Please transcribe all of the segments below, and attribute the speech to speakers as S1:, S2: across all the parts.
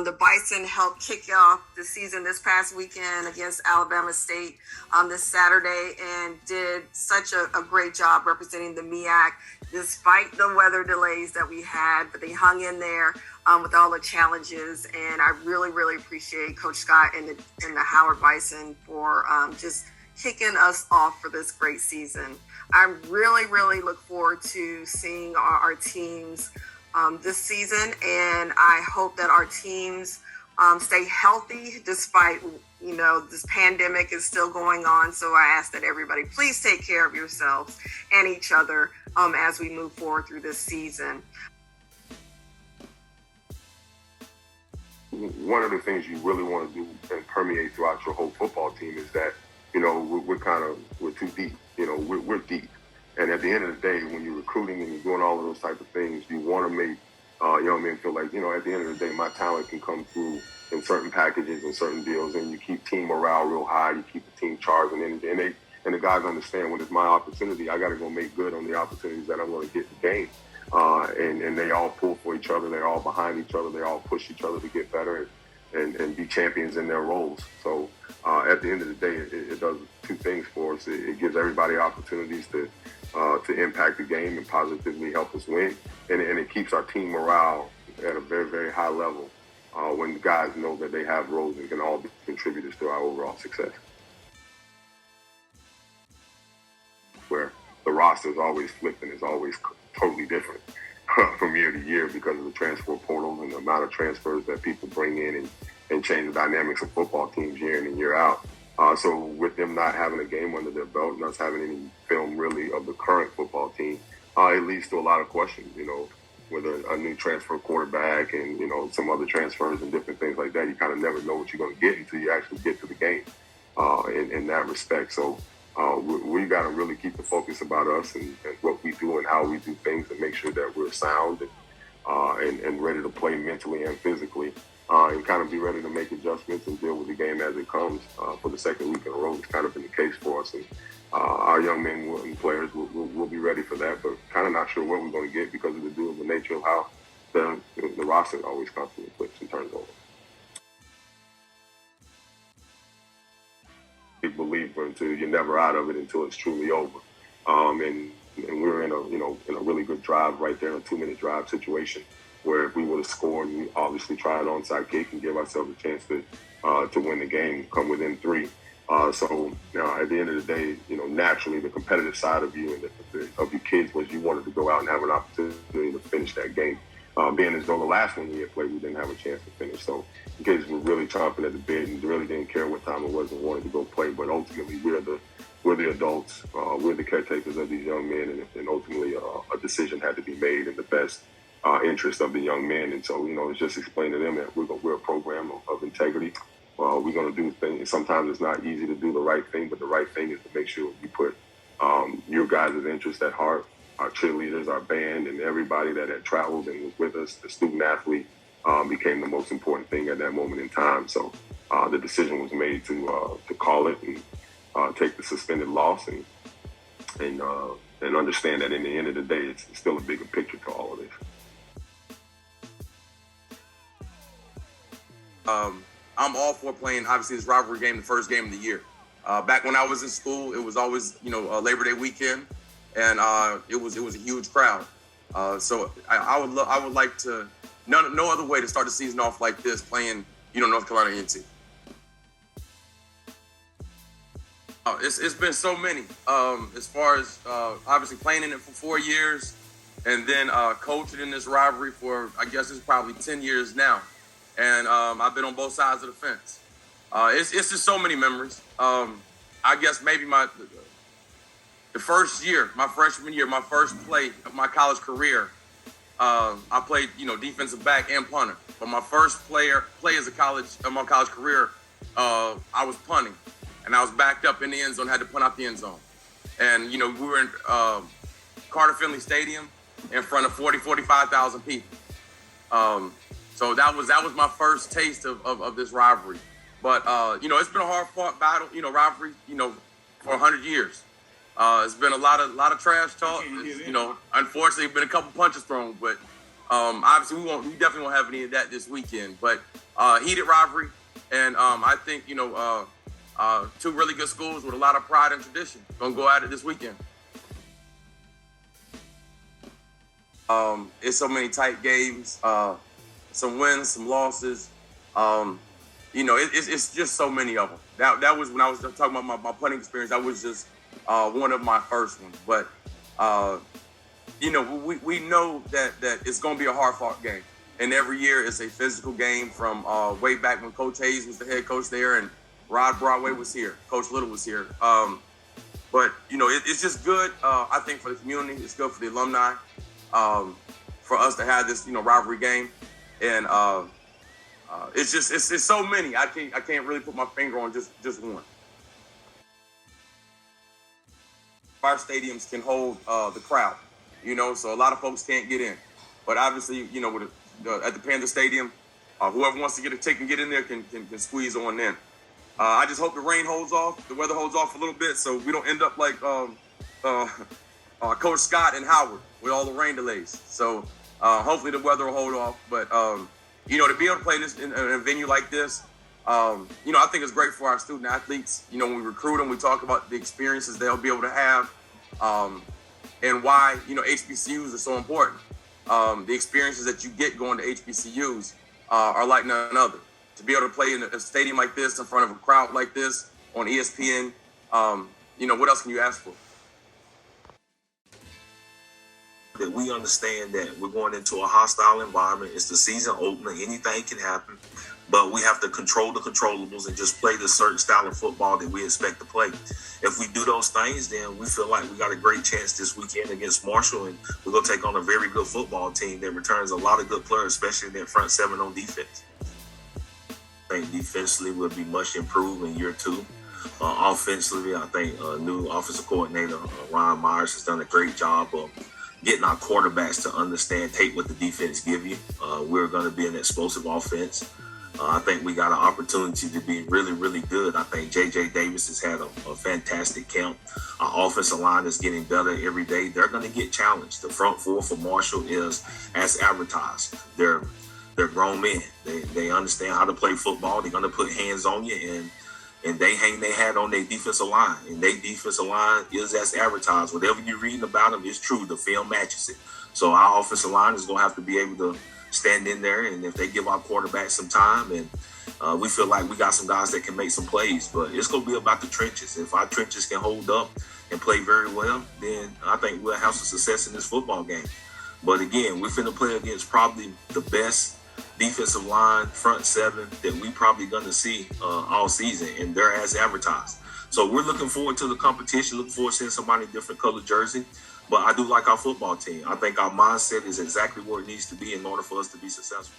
S1: The Bison helped kick off the season this past weekend against Alabama State this Saturday and did such a great job representing the MEAC despite the weather delays that we had. But they hung in there with all the challenges, and I really, really appreciate Coach Scott and the Howard Bison for just kicking us off for this great season. I really, really look forward to seeing our teams this season, and I hope that our teams stay healthy despite, this pandemic is still going on. So I ask that everybody please take care of yourselves and each other as we move forward through this season.
S2: One of the things you really want to do and permeate throughout your whole football team is that, we're too deep. We're deep. And at the end of the day, when you're recruiting and you're doing all of those type of things, you want to make young men feel like, at the end of the day, my talent can come through in certain packages and certain deals, and you keep team morale real high, you keep the team charged, and the guys understand when it's my opportunity, I got to go make good on the opportunities that I'm going to get in the game. And they all pull for each other, they're all behind each other, they all push each other to get better and be champions in their roles. So at the end of the day, it does two things for us. It gives everybody opportunities to impact the game and positively help us win. And it keeps our team morale at a very, very high level when the guys know that they have roles and can all be contributors to our overall success. Where the roster is always flipped and is always totally different from year to year because of the transfer portal and the amount of transfers that people bring in and change the dynamics of football teams year in and year out. So with them not having a game under their belt and us having any film really of the current football team, it leads to a lot of questions, with a new transfer quarterback and, some other transfers and different things like that. You kind of never know what you're going to get until you actually get to the game in that respect. So we got to really keep the focus about us and what we do and how we do things and make sure that we're sound and ready to play mentally and physically. And kind of be ready to make adjustments and deal with the game as it comes. For the second week in a row, it's kind of been the case for us. And our young men and players will be ready for that, but kind of not sure what we're going to get because of the nature of how the roster always constantly flips and turns over. Big believer until you're never out of it until it's truly over. And we're in a really good drive right there, a 2-minute drive situation, where if we would have scored, we obviously try an onside kick and give ourselves a chance to win the game, come within 3. So at the end of the day, naturally the competitive side of you and of your kids was you wanted to go out and have an opportunity to finish that game. Being as though the last one we had played, we didn't have a chance to finish. So the kids were really chomping at the bit and really didn't care what time it was and wanted to go play. But ultimately, we're the adults, we're the caretakers of these young men, and ultimately a decision had to be made in the best interest of the young men. And so, it's just explain to them that we're a program of integrity. We're going to do things. Sometimes it's not easy to do the right thing, but the right thing is to make sure you put your guys' interest at heart. Our cheerleaders, our band, and everybody that had traveled and was with us, the student athlete, became the most important thing at that moment in time. So the decision was made to call it and take the suspended loss and understand that in the end of the day, it's still a bigger picture to all of this.
S3: I'm all for playing, obviously, this rivalry game, the first game of the year. Back when I was in school, it was always, Labor Day weekend, and it was a huge crowd. So I would like to, no other way to start the season off like this, playing, North Carolina A&T. It's been so many, as far as obviously playing in it for 4 years, and then coaching in this rivalry for, I guess it's probably 10 years now. And I've been on both sides of the fence. It's just so many memories. I guess maybe the first year, my freshman year, my first play of my college career, I played, defensive back and punter. But my first play as my college career, I was punting, and I was backed up in the end zone, had to punt out the end zone. And, we were in Carter Finley Stadium in front of 45,000 people. So that was my first taste of this rivalry. But, it's been a hard-fought battle, rivalry, for 100 years. It's been a lot of trash talk. Unfortunately, been a couple punches thrown, but obviously we definitely won't have any of that this weekend. But heated rivalry, and I think two really good schools with a lot of pride and tradition gonna go at it this weekend. It's so many tight games, some wins, some losses. It's just so many of them. That was when I was talking about my punting experience. That was just one of my first ones. But we know that it's going to be a hard-fought game, and every year it's a physical game. From way back when Coach Hayes was the head coach there, and Rod Broadway was here, Coach Little was here. But it's just good. I think for the community, it's good for the alumni, for us to have this rivalry game, and it's so many. I can't really put my finger on just one. Our stadiums can hold the crowd, so a lot of folks can't get in. But obviously, with at the Panther Stadium, whoever wants to get a ticket and get in there can squeeze on in. I just hope the rain holds off, the weather holds off a little bit, so we don't end up like Coach Scott and Howard with all the rain delays. So hopefully the weather will hold off. But to be able to play this in a venue like this, I think it's great for our student athletes. When we recruit them, we talk about the experiences they'll be able to have, and why HBCUs are so important. The experiences that you get going to HBCUs are like none other. To be able to play in a stadium like this, in front of a crowd like this, on ESPN, what else can you ask for?
S4: That we understand that we're going into a hostile environment. It's the season opener. Anything can happen. But we have to control the controllables and just play the certain style of football that we expect to play. If we do those things, then we feel like we got a great chance this weekend against Marshall, and we're going to take on a very good football team that returns a lot of good players, especially in that front seven on defense. I think defensively will be much improved in year two. Offensively, I think new offensive coordinator Ron Myers has done a great job of getting our quarterbacks to understand, take what the defense give you. We're going to be an explosive offense. I think we got an opportunity to be really, really good. I think J.J. Davis has had a fantastic camp. Our offensive line is getting better every day. They're going to get challenged. The front four for Marshall is as advertised. They're grown men. They understand how to play football. They're going to put hands on you, and they hang their hat on their defensive line. And their defensive line is as advertised. Whatever you're reading about them is true. The film matches it. So our offensive line is going to have to be able to stand in there, and if they give our quarterback some time, and we feel like we got some guys that can make some plays, but it's going to be about the trenches. If our trenches can hold up and play very well, then I think we'll have some success in this football game. But again, we're finna play against probably the best defensive line, front seven that we probably going to see all season, and they're as advertised. So we're looking forward to the competition, looking forward to seeing somebody in a different colored jersey. But I do like our football team. I think our mindset is exactly where it needs to be in order for us to be successful.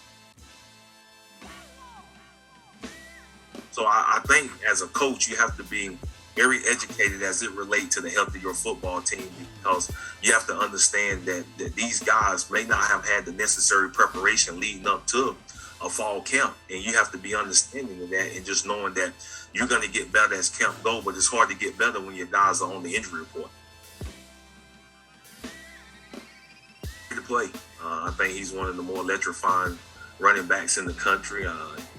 S4: So I think as a coach, you have to be very educated as it relates to the health of your football team, because you have to understand that these guys may not have had the necessary preparation leading up to a fall camp. And you have to be understanding of that and just knowing that you're going to get better as camp goes, but it's hard to get better when your guys are on the injury report. To play. I think he's one of the more electrifying running backs in the country.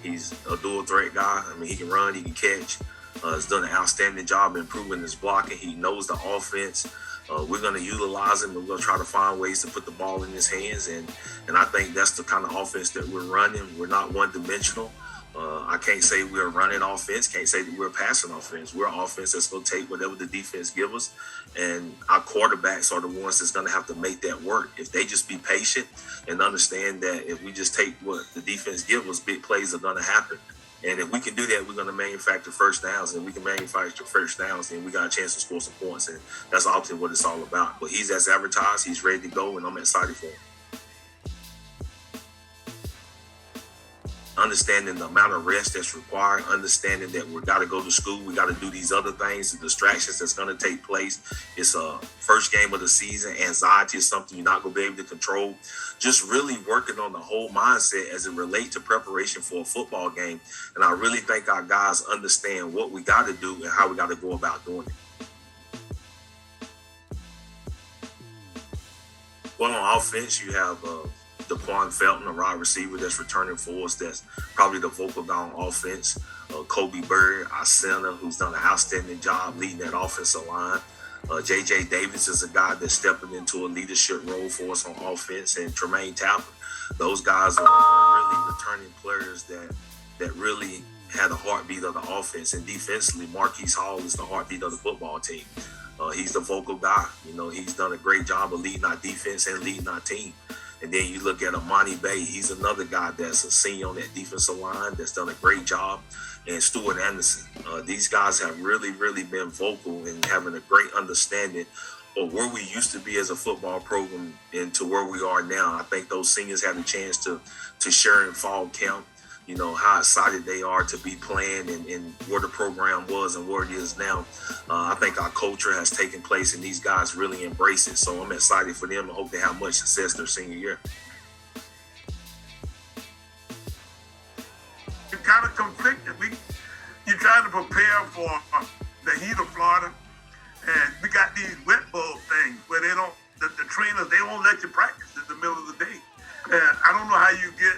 S4: He's a dual threat guy. I mean, he can run, he can catch. He's done an outstanding job improving his blocking. He knows the offense. We're going to utilize him. We're going to try to find ways to put the ball in his hands. And I think that's the kind of offense that we're running. We're not one-dimensional. I can't say we're running offense. Can't say that we're passing offense. We're an offense that's going to take whatever the defense gives us. And our quarterbacks are the ones that's going to have to make that work. If they just be patient and understand that if we just take what the defense gives us, big plays are going to happen. And if we can do that, we're going to manufacture first downs. And we can manufacture first downs, then we got a chance to score some points. And that's obviously what it's all about. But he's as advertised. He's ready to go, and I'm excited for him. understanding the amount of rest that's required, understanding that we got to go to school, we got to do these other things, the distractions that's going to take place. It's a first game of the season. Anxiety is something you're not going to be able to control. Just really working on the whole mindset as it relates to preparation for a football game. And I really think our guys understand what we got to do and how we got to go about doing it. Well, on offense, you have DeQuan Felton, a wide receiver that's returning for us. That's probably the vocal guy on offense. Kobe Bird, our center, who's done an outstanding job leading that offensive line. J.J. Davis is a guy that's stepping into a leadership role for us on offense. And Tremaine Tapper. Those guys are really returning players that really had a heartbeat of the offense. And defensively, Marquise Hall is the heartbeat of the football team. He's the vocal guy. He's done a great job of leading our defense and leading our team. And then you look at Amani Bay. He's another guy that's a senior on that defensive line that's done a great job. And Stuart Anderson. These guys have really, really been vocal and having a great understanding of where we used to be as a football program and to where we are now. I think those seniors had a chance to share in fall camp, how excited they are to be playing and where the program was and where it is now. I think our culture has taken place and these guys really embrace it. So I'm excited for them and hope they have much success their senior year.
S5: You're kind of conflicted. You're trying to prepare for the heat of Florida, and we got these wet bulb things where the trainers, they won't let you practice in the middle of the day. And I don't know how you get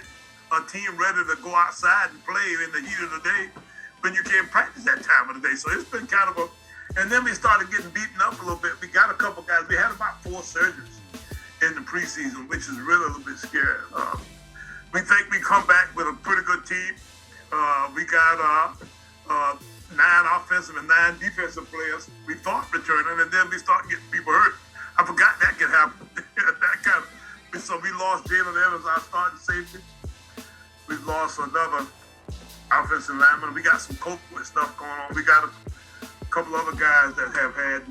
S5: a team ready to go outside and play in the heat of the day when you can't practice that time of the day. So it's been kind of and then we started getting beaten up a little bit. We got a couple guys. We had about 4 surgeries in the preseason, which is really a little bit scary. We think we come back with a pretty good team. We got 9 offensive and 9 defensive players we thought returning, and then we start getting people hurt. I forgot that could happen. So we lost Jalen Evans, our starting safety. We lost another offensive lineman. We got some COVID stuff going on. We got a couple other guys that have had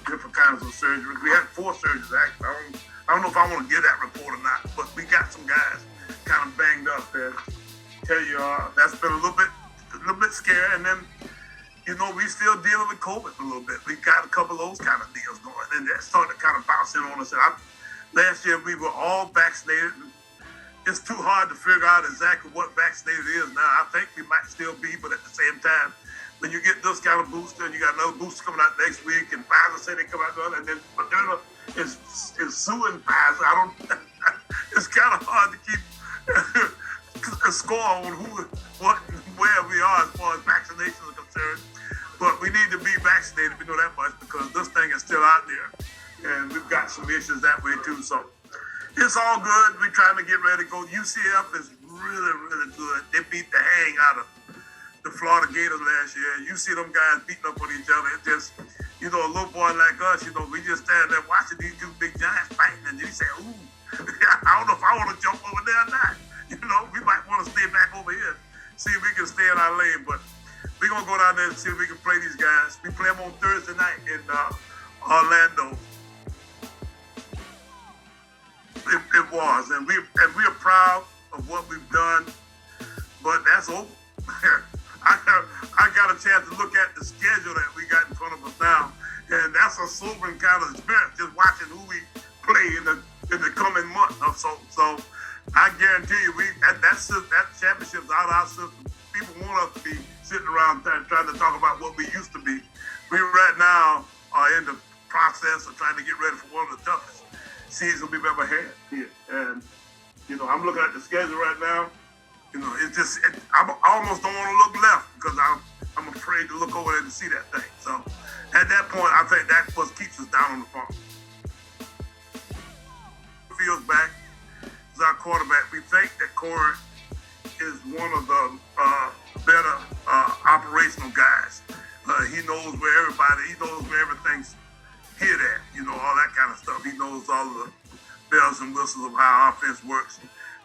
S5: different kinds of surgeries. We had 4 surgeries, actually. I don't know if I want to give that report or not, but we got some guys kind of banged up there. Tell you, that's been a little bit scary. And then, we still dealing with COVID a little bit. We got a couple of those kind of deals going, and that started to kind of bounce in on us. And last year, we were all vaccinated. It's too hard to figure out exactly what vaccinated is now. I think we might still be, but at the same time, when you get this kind of booster, and you got another booster coming out next week, and Pfizer said they come out, and then Moderna is suing Pfizer. It's kind of hard to keep a score on where we are as far as vaccinations are concerned. But we need to be vaccinated, we know that much, because this thing is still out there. And we've got some issues that way too. So it's all good. We're trying to get ready to go. UCF is really, really good. They beat the hang out of the Florida Gators last year. You see them guys beating up on each other. It just, a little boy like us, we just stand there watching these 2 big giants fighting. And you say, ooh, I don't know if I want to jump over there or not. We might want to stay back over here, see if we can stay in our lane. But we're going to go down there and see if we can play these guys. We play them on Thursday night in Orlando. It was, and we are proud of what we've done, but that's over. I got a chance to look at the schedule that we got in front of us now, and that's a sobering kind of experience, just watching who we play in the coming month or so. So I guarantee you, that championship's out of our system. People want us to be sitting around trying to talk about what we used to be. We right now are in the process of trying to get ready for one of the toughest seasons we've ever had here. And, I'm looking at the schedule right now. I almost don't want to look left because I'm afraid to look over there to see that thing. So at that point, I think that's what keeps us down on the farm. Fields back is our quarterback. We think that Corey is one of the better operational guys. He knows where everything's hit at, all that kind of stuff. He knows all of the bells and whistles of how our offense works.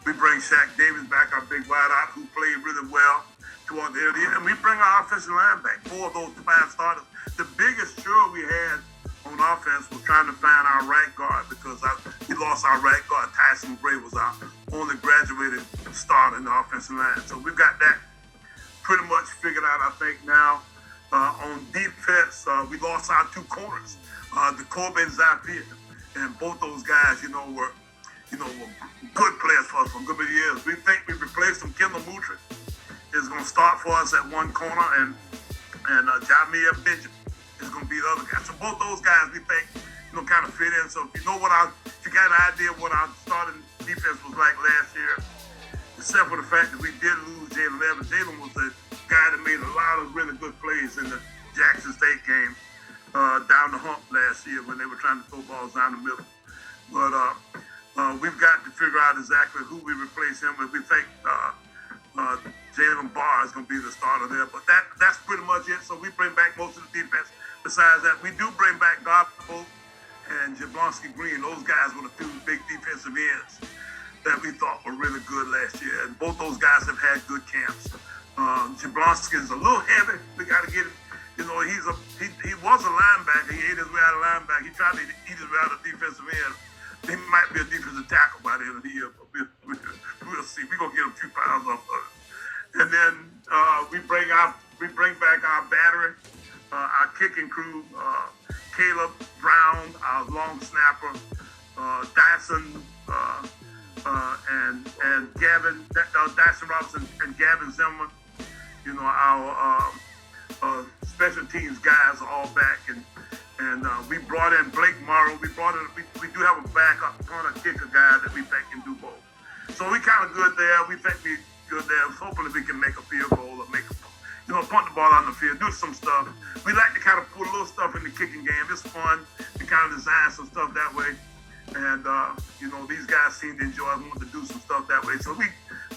S5: We bring Shaq Davis back, our big wideout, who played really well toward the end of the year. And we bring our offensive line back, 4 of those 5 starters. The biggest chore we had on offense was trying to find our right guard because we lost our right guard. Tyson Gray was our only graduated starter in the offensive line. So we've got that pretty much figured out, I think, now. On defense, we lost our two corners, Jacob and Zapier. And both those guys, were good players for us for a good many years. We think we replaced them. Kendall Mutry is going to start for us at one corner, and Jamir Benjamin is going to be the other guy. So both those guys we think, kind of fit in. So if you got an idea of what our starting defense was like last year, except for the fact that we did lose Jalen Evans. Jalen was the guy that made a lot of really good plays in the Jackson State game down the hump last year when they were trying to throw balls down the middle. But we've got to figure out exactly who we replace him with. We think Jalen Barr is going to be the starter there. But that's pretty much it. So we bring back most of the defense. Besides that, we do bring back Garbo and Jablonski Green. Those guys were the two big defensive ends that we thought were really good last year. And both those guys have had good camps. Jablonski is a little heavy. We got to get him. He was a linebacker. He ate his way out of linebacker. He tried to eat his way out of defensive end. He might be a defensive tackle by the end of the year, but we'll see. We're gonna get a few pounds off of it. And then we bring back our battery, our kicking crew, Caleb Brown, our long snapper, Dyson and Gavin, Dyson Robinson and Gavin Zimmerman. Our special teams guys are all back, and we brought in Blake Morrow. We do have a backup corner kicker guy that we think can do both. So we kind of good there. We think we good there. Hopefully we can make a field goal or punt the ball on the field, do some stuff. We like to kind of put a little stuff in the kicking game. It's fun to kind of design some stuff that way. And these guys seem to enjoy wanting to do some stuff that way. So we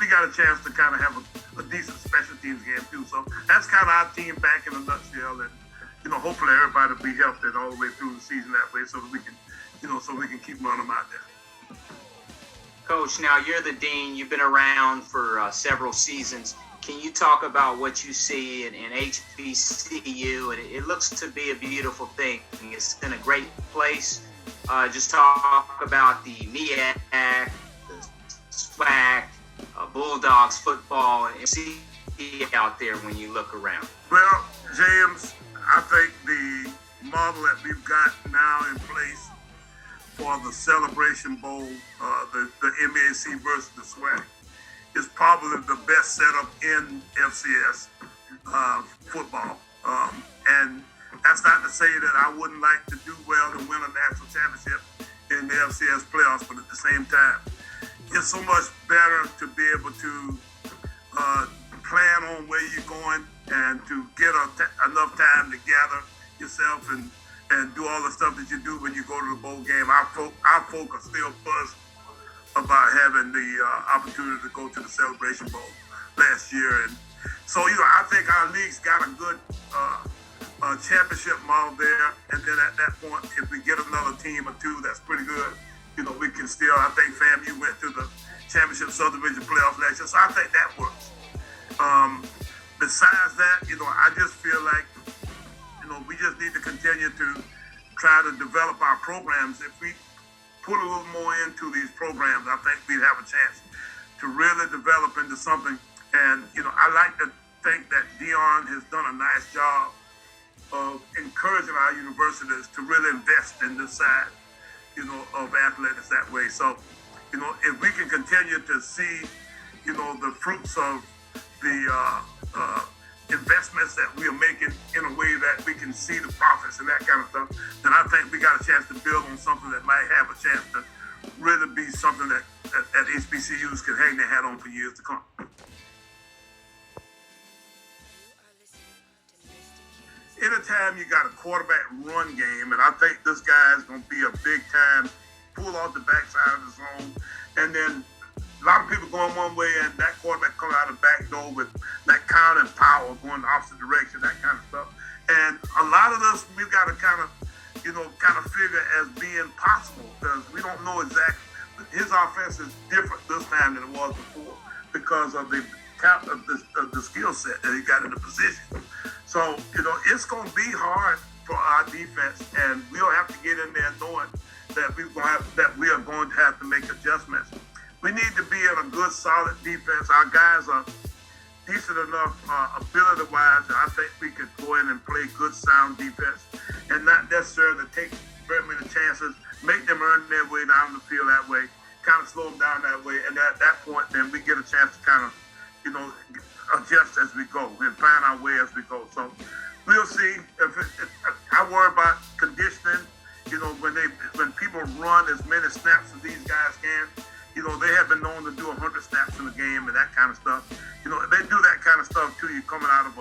S5: got a chance to kind of have a decent special teams game too. So that's kind of our team back in a nutshell. And hopefully everybody will be healthy all the way through the season that way, so that we can, keep running them out there.
S6: Coach, now you're the dean. You've been around for several seasons. Can you talk about what you see in HBCU? And it looks to be a beautiful thing. It's in a great place. Just talk about the MEAC, the SWAC, Bulldogs football, and see out there when you look around.
S5: Well, James, I think the model that we've got now in place for the Celebration Bowl, the MEAC versus the SWAC, is probably the best setup in FCS football. And that's not to say that I wouldn't like to do well and win a national championship in the FCS playoffs, but at the same time, it's so much better to be able to plan on where you're going and to get enough time to gather yourself and do all the stuff that you do when you go to the bowl game. Our folk are still buzzed about having the opportunity to go to the Celebration Bowl last year. And so, I think our league's got a good championship model there. And then at that point, if we get another team or two, that's pretty good. We can still, I think FAMU went to the championship subdivision playoffs last year. So I think that works. Besides that, I just feel like, we just need to continue to try to develop our programs. If we put a little more into these programs, I think we'd have a chance to really develop into something. And, I like to think that Dion has done a nice job of encouraging our universities to really invest in this side, of athletics that way. So, if we can continue to see, the fruits of the investments that we are making in a way that we can see the profits and that kind of stuff, then I think we got a chance to build on something that might have a chance to really be something that HBCUs can hang their hat on for years to come. Anytime you got a quarterback run game, and I think this guy is going to be a big time pull off the backside of the zone, and then a lot of people going one way and that quarterback coming out of the back door with that counting power going the opposite direction, that kind of stuff. And a lot of this we've got to kind of figure as being possible because we don't know exactly. His offense is different this time than it was before because of the skill set that he got in the position. So, it's going to be hard for our defense, and we'll have to get in there knowing that we are going to have to make adjustments. We need to be in a good, solid defense. Our guys are decent enough ability-wise, and I think we could go in and play good, sound defense, and not necessarily take very many chances, make them earn their way down the field that way, kind of slow them down that way, and at that point, then we get a chance to kind of, adjust as we go and find our way as we go. So we'll see. I worry about conditioning. When people run as many snaps as these guys can, they have been known to do 100 snaps in a game and that kind of stuff. They do that kind of stuff to you coming out of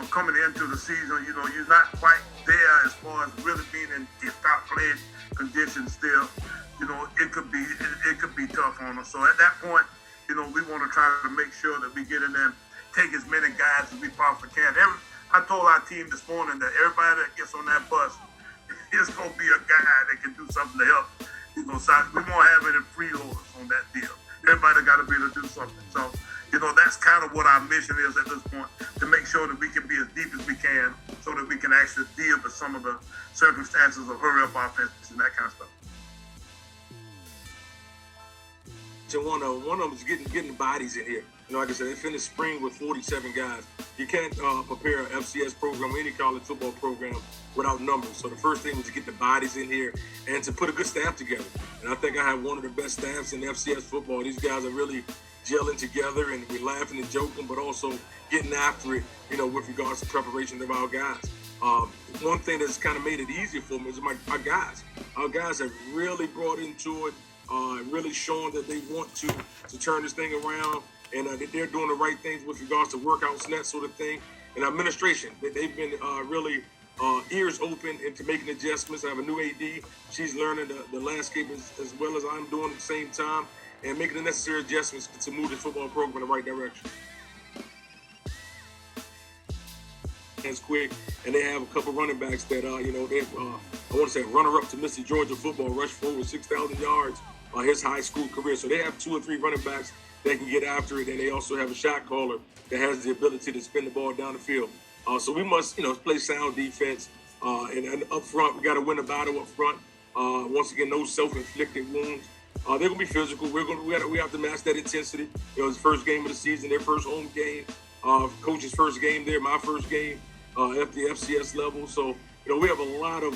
S5: coming into the season. You're not quite there as far as really being in top playing conditions still. It could be tough on us. So at that point, we want to try to make sure that we get in there and take as many guys as we possibly can. I told our team this morning that everybody that gets on that bus is going to be a guy that can do something to help. So we won't have any freeloaders on that deal. Everybody got to be able to do something. So, that's kind of what our mission is at this point, to make sure that we can be as deep as we can so that we can actually deal with some of the circumstances of hurry-up offense and that kind of stuff.
S7: So one of them is getting the bodies in here. Like I said, they finished spring with 47 guys. You can't prepare an FCS program or any college football program without numbers. So the first thing was to get the bodies in here and to put a good staff together. And I think I have one of the best staffs in FCS football. These guys are really gelling together, and we're laughing and joking, but also getting after it, with regards to preparation of our guys. One thing that's kind of made it easier for me is our guys. Our guys have really brought into it, really showing that they want to turn this thing around, and that they're doing the right things with regards to workouts and that sort of thing. And administration, they've been really ears open into making adjustments. I have a new AD. She's learning the landscape as well as I'm doing at the same time, and making the necessary adjustments to move the football program in the right direction. It's quick, and they have a couple running backs that I want to say runner-up to Mr. Georgia football, rushed for over 6,000 yards his high school career. So they have 2 or 3 running backs that can get after it, and they also have a shot caller that has the ability to spin the ball down the field. So we must, play sound defense, and up front, we got to win the battle up front. Once again, no self-inflicted wounds. They're gonna be physical. We have to match that intensity. It's the first game of the season, their first home game, coach's first game there, my first game at the FCS level. So we have a lot of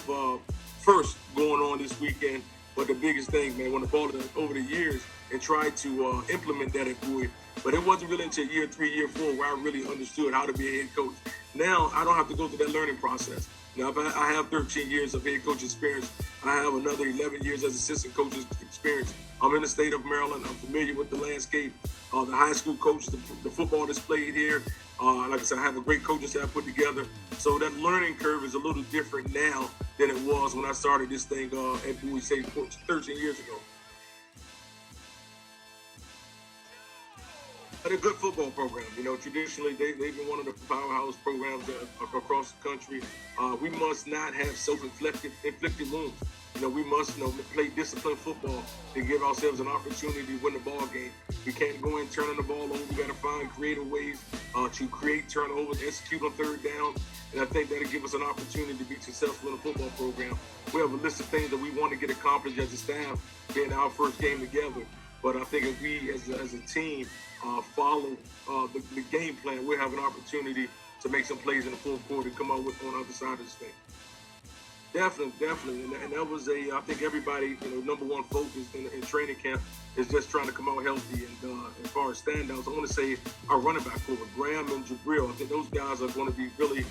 S7: firsts going on this weekend. But the biggest thing, man, when the ball is over the years and tried to implement that at Bowie, but it wasn't really until year 3, year 4 where I really understood how to be a head coach. Now I don't have to go through that learning process. Now, I have 13 years of head coach experience. I have another 11 years as assistant coach experience. I'm in the state of Maryland. I'm familiar with the landscape, the high school coach, the football that's played here. Like I said, I have a great coaching staff put together. So that learning curve is a little different now than it was when I started this thing at Bowie State 13 years ago. But a good football program. Traditionally, they've been one of the powerhouse programs across the country. We must not have self-inflicted wounds. We must, play disciplined football to give ourselves an opportunity to win the ball game. We can't go in turning the ball over. We got to find creative ways to create turnovers, execute on third down, and I think that'll give us an opportunity to be successful in the football program. We have a list of things that we want to get accomplished as a staff, being our first game together. But I think if we, as a team, follow the game plan, we'll have an opportunity to make some plays in the fourth quarter and come out with on the other side of this thing. Definitely. And that was I think everybody, number one focus in training camp is just trying to come out healthy. And as far as standouts, I want to say our running back core, Graham and Jabril. I think those guys are going to be really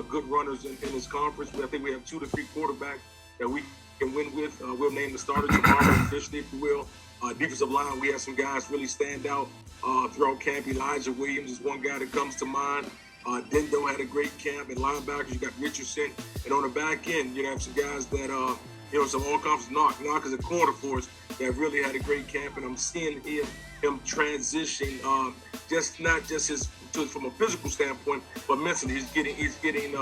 S7: good runners in this conference. I think we have 2 to 3 quarterbacks that we can win with. We'll name the starters tomorrow, officially, if you will. Defensive line, we have some guys really stand out throughout camp. Elijah Williams is one guy that comes to mind. Dendo had a great camp. And linebackers, you got Richardson. And on the back end, you have some guys that, some all-conference knockers at corner for us that really had a great camp. And I'm seeing him transition, not just from a physical standpoint, but mentally, he's getting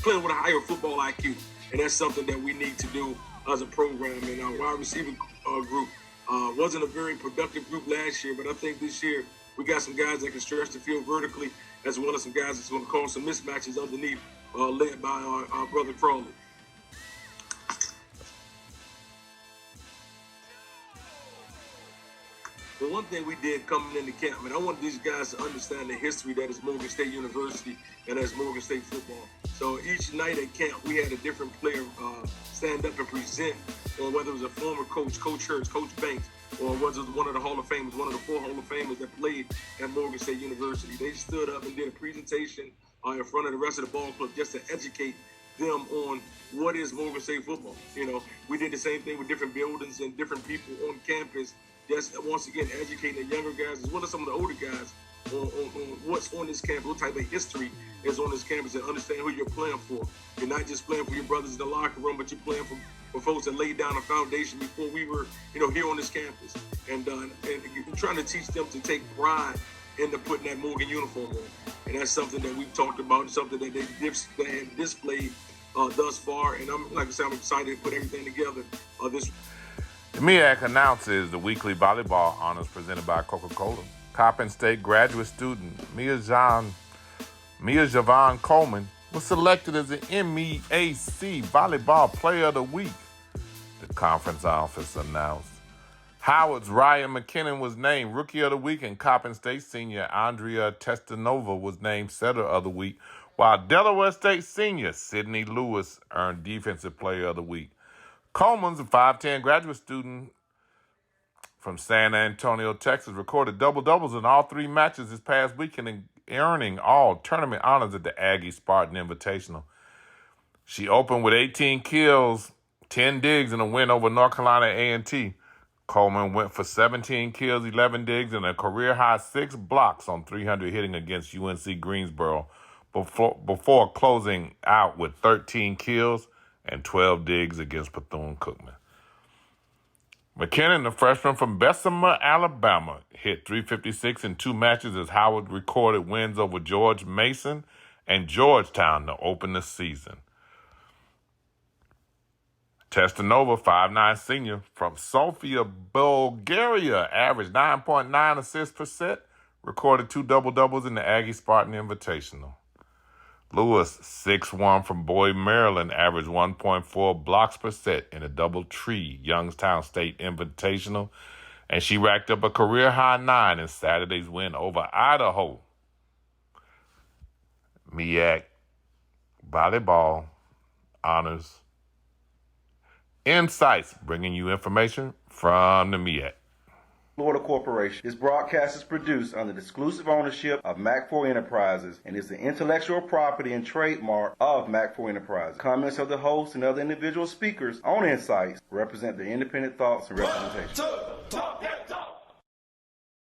S7: playing with a higher football IQ. And that's something that we need to do as a program. And our wide receiver group wasn't a very productive group last year, but I think this year we got some guys that can stretch the field vertically, as well as some guys that's going to cause some mismatches underneath led by our brother Crawley. But one thing we did coming into camp, and I wanted these guys to understand the history that is Morgan State University and that's Morgan State football. So each night at camp, we had a different player stand up and present, or whether it was a former coach, Coach Hurts, Coach Banks, or was it one of the Hall of Famers, one of the 4 Hall of Famers that played at Morgan State University. They stood up and did a presentation in front of the rest of the ball club just to educate them on what is Morgan State football. You know, we did the same thing with different buildings and different people on campus, just once again educating the younger guys as well as some of the older guys on what's on this campus, what type of history is on this campus, and understand who you're playing for. You're not just playing for your brothers in the locker room, but you're playing for folks that laid down a foundation before we were, here on this campus. And trying to teach them to take pride into putting that Morgan uniform on. And that's something that we've talked about, something that they have displayed thus far. And I'm excited to put everything together this.
S8: The MEAC announces the weekly volleyball honors presented by Coca-Cola. Coppin State graduate student Mia Javon Coleman was selected as the MEAC Volleyball Player of the Week, the conference office announced. Howard's Ryan McKinnon was named Rookie of the Week, and Coppin State senior Andrea Testanova was named Setter of the Week, while Delaware State senior Sydney Lewis earned Defensive Player of the Week. Coleman's a 5'10 graduate student from San Antonio, Texas, recorded double-doubles in all 3 matches this past weekend and earning all tournament honors at the Aggie Spartan Invitational. She opened with 18 kills, 10 digs, in a win over North Carolina A&T. Coleman went for 17 kills, 11 digs, and a career-high 6 blocks on 300 hitting against UNC Greensboro before closing out with 13 kills and 12 digs against Bethune-Cookman. McKinnon, the freshman from Bessemer, Alabama, hit .356 in 2 matches as Howard recorded wins over George Mason and Georgetown to open the season. Testanova, 5'9 senior from Sofia, Bulgaria, averaged 9.9 assists per set, recorded 2 double-doubles in the Aggie Spartan Invitational. Lewis, 6'1 from Boyd, Maryland, averaged 1.4 blocks per set in a Doubletree Youngstown State Invitational, and she racked up a career-high 9 in Saturday's win over Idaho. MEAC Volleyball honors. INSiiGHTS, bringing you information from the MEAC.
S9: Florida Corporation. This broadcast is produced under the exclusive ownership of MAC4 Enterprises and is the intellectual property and trademark of MAC4 Enterprises. Comments of the host and other individual speakers on INSiiGHTS represent their independent thoughts and representation.